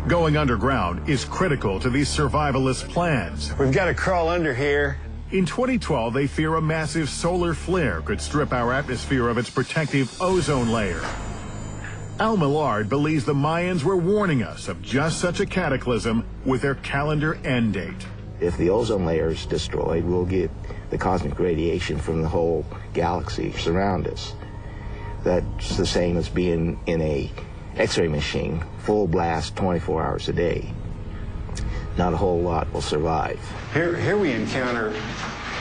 Going underground is critical to these survivalist plans. We've got to crawl under here. In 2012, they fear a massive solar flare could strip our atmosphere of its protective ozone layer. Al Millard believes the Mayans were warning us of just such a cataclysm with their calendar end date. If the ozone layer is destroyed, we'll get the cosmic radiation from the whole galaxy surround us. That's the same as being in a X-ray machine, full blast 24 hours a day. Not a whole lot will survive. Here we encounter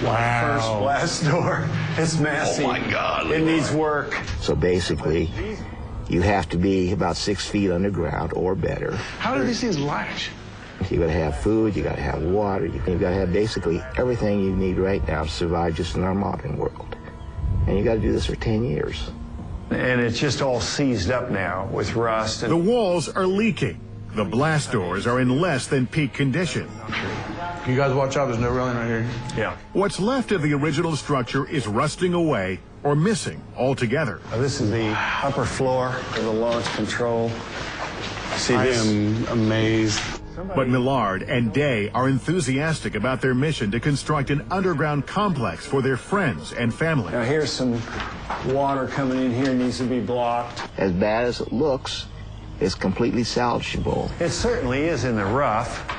wow. First blast door. It's massive. Oh my God. It needs work. So basically, you have to be about 6 feet underground or better. How do these things latch? You gotta have food, you gotta have water, you gotta have basically everything you need right now to survive just in our modern world. And you gotta do this for 10 years. And it's just all seized up now with rust. The walls are leaking. The blast doors are in less than peak condition. You guys watch out, there's no railing right here. Yeah. What's left of the original structure is rusting away or missing altogether. This is the upper floor of the launch control. See I this? am amazed. But Millard and Day are enthusiastic about their mission to construct an underground complex for their friends and family. Now here's some water coming in here, needs to be blocked. As bad as it looks, it's completely salvageable. It certainly is in the rough.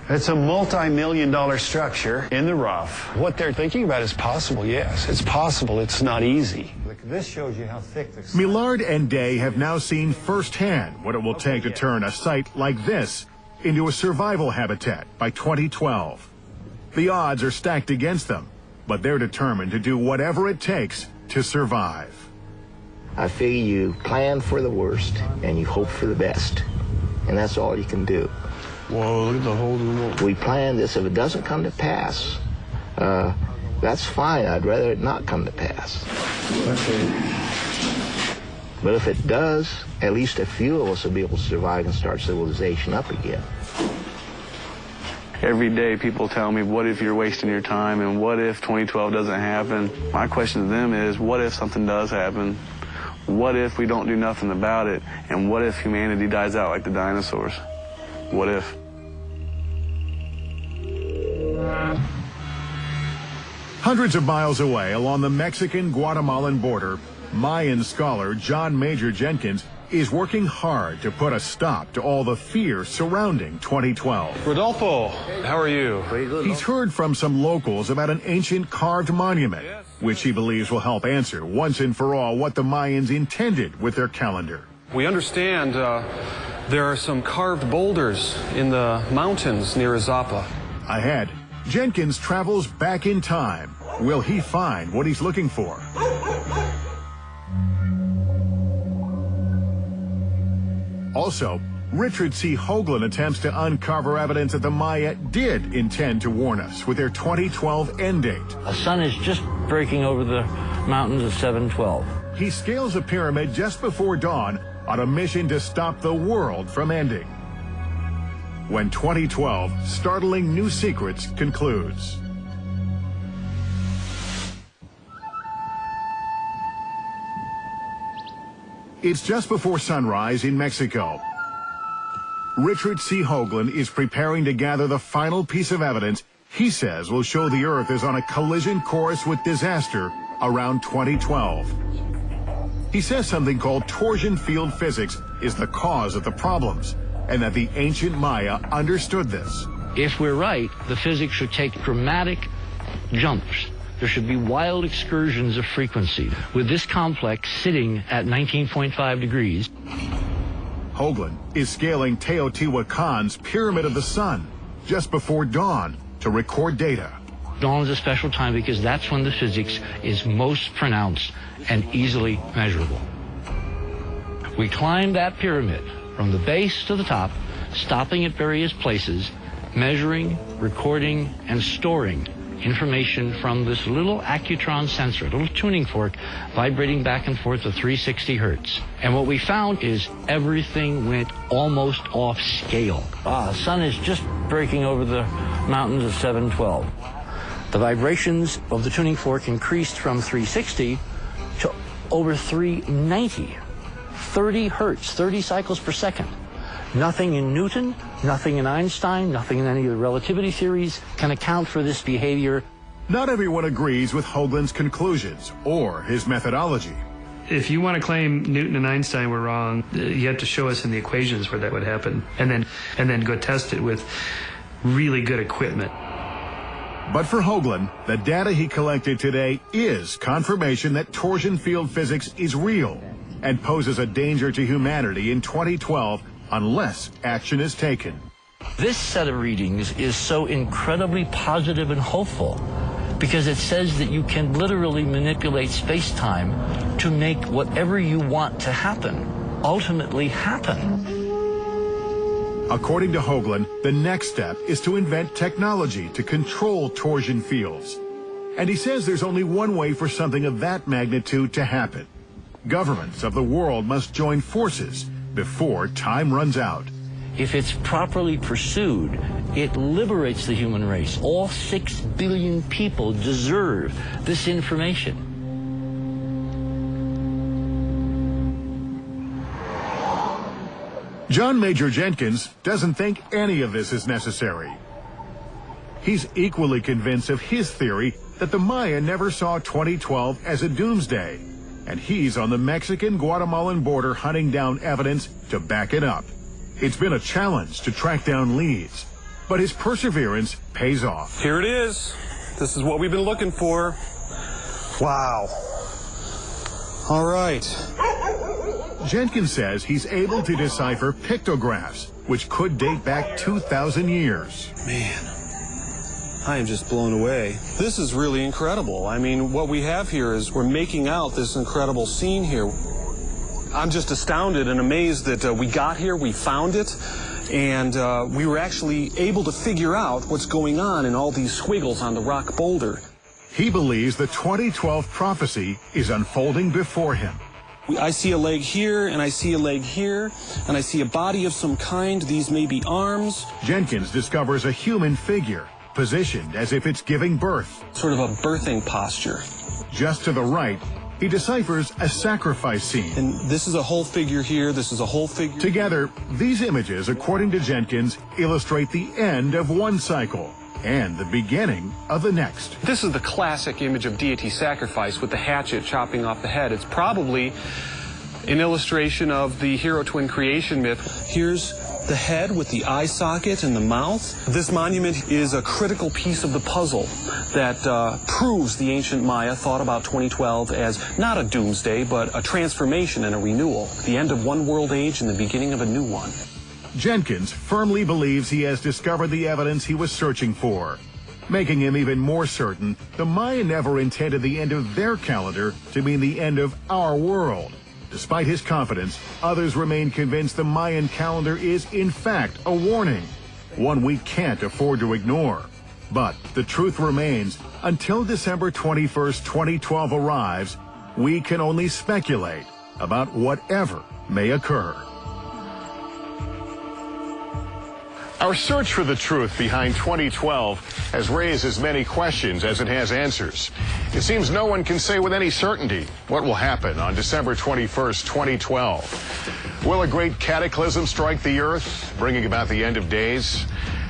It's a multi-million-dollar structure in the rough. What they're thinking about is possible, yes. It's possible, it's not easy. This shows you how thick the... Millard and Day have now seen firsthand what it will take to turn a site like this into a survival habitat by 2012. The odds are stacked against them, but they're determined to do whatever it takes to survive. I figure you plan for the worst and you hope for the best. And that's all you can do. Whoa, look at the hole in the wall. We plan this. If it doesn't come to pass, that's fine. I'd rather it not come to pass. But if it does, at least a few of us will be able to survive and start civilization up again. Every day people tell me, what if you're wasting your time, and what if 2012 doesn't happen? My question to them is, what if something does happen? What if we don't do nothing about it? And what if humanity dies out like the dinosaurs? What if? Hundreds of miles away along the Mexican-Guatemalan border, Mayan scholar John Major Jenkins is working hard to put a stop to all the fear surrounding 2012. Rodolfo, how are you? He's heard from some locals about an ancient carved monument, which he believes will help answer once and for all what the Mayans intended with their calendar. We understand there are some carved boulders in the mountains near Azapa. Ahead, Jenkins travels back in time. Will he find what he's looking for? Also, Richard C. Hoagland attempts to uncover evidence that the Maya did intend to warn us with their 2012 end date. The sun is just breaking over the mountains at 7:12. He scales a pyramid just before dawn on a mission to stop the world from ending. When 2012, Startling New Secrets concludes. It's just before sunrise in Mexico. Richard C. Hoagland is preparing to gather the final piece of evidence he says will show the Earth is on a collision course with disaster around 2012. He says something called torsion field physics is the cause of the problems, and that the ancient Maya understood this. If we're right, the physics should take dramatic jumps. There should be wild excursions of frequency. With this complex sitting at 19.5 degrees. Hoagland is scaling Teotihuacan's Pyramid of the Sun just before dawn to record data. Dawn is a special time because that's when the physics is most pronounced and easily measurable. We climbed that pyramid from the base to the top, stopping at various places, measuring, recording, and storing information from this little accutron sensor, a little tuning fork, vibrating back and forth at 360 hertz. And what we found is everything went almost off scale. The sun is just breaking over the mountains at 7:12. The vibrations of the tuning fork increased from 360 to over 390. 30 hertz, 30 cycles per second. Nothing in Newton, nothing in Einstein, nothing in any of the relativity theories can account for this behavior. Not everyone agrees with Hoagland's conclusions or his methodology. If you want to claim Newton and Einstein were wrong, you have to show us in the equations where that would happen, and then go test it with really good equipment. But for Hoagland, the data he collected today is confirmation that torsion field physics is real and poses a danger to humanity in 2012 unless action is taken. This set of readings is so incredibly positive and hopeful because it says that you can literally manipulate space-time to make whatever you want to happen ultimately happen. According to Hoagland, the next step is to invent technology to control torsion fields. And he says there's only one way for something of that magnitude to happen. Governments of the world must join forces before time runs out. If it's properly pursued, it liberates the human race. All 6 billion people deserve this information. John Major Jenkins doesn't think any of this is necessary. He's equally convinced of his theory that the Maya never saw 2012 as a doomsday, and he's on the Mexican-Guatemalan border hunting down evidence to back it up. It's been a challenge to track down leads, but his perseverance pays off. Here it is. This is what we've been looking for. Wow. All right. Jenkins says he's able to decipher pictographs, which could date back 2,000 years. Man, I am just blown away. This is really incredible. I mean, what we have here is we're making out this incredible scene here. I'm just astounded and amazed that we got here, we found it, and we were actually able to figure out what's going on in all these squiggles on the rock boulder. He believes the 2012 prophecy is unfolding before him. I see a leg here, and I see a leg here, and I see a body of some kind. These may be arms. Jenkins discovers a human figure, positioned as if it's giving birth. Sort of a birthing posture. Just to the right, he deciphers a sacrifice scene. And this is a whole figure here, this is a whole figure. Together, these images, according to Jenkins, illustrate the end of one cycle and the beginning of the next. This is the classic image of deity sacrifice with the hatchet chopping off the head. It's probably an illustration of the hero twin creation myth. Here's the head with the eye socket and the mouth. This monument is a critical piece of the puzzle that proves the ancient Maya thought about 2012 as not a doomsday, but a transformation and a renewal, the end of one world age and the beginning of a new one. Jenkins firmly believes he has discovered the evidence he was searching for, making him even more certain the Maya never intended the end of their calendar to mean the end of our world. Despite his confidence, others remain convinced the Mayan calendar is, in fact, a warning, one we can't afford to ignore. But the truth remains, until December 21st, 2012 arrives, we can only speculate about whatever may occur. Our search for the truth behind 2012 has raised as many questions as it has answers. It seems no one can say with any certainty what will happen on December 21st, 2012. Will a great cataclysm strike the Earth, bringing about the end of days?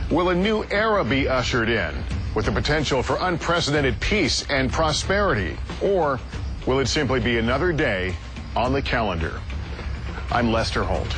Will a new era be ushered in, with the potential for unprecedented peace and prosperity? Or will it simply be another day on the calendar? I'm Lester Holt.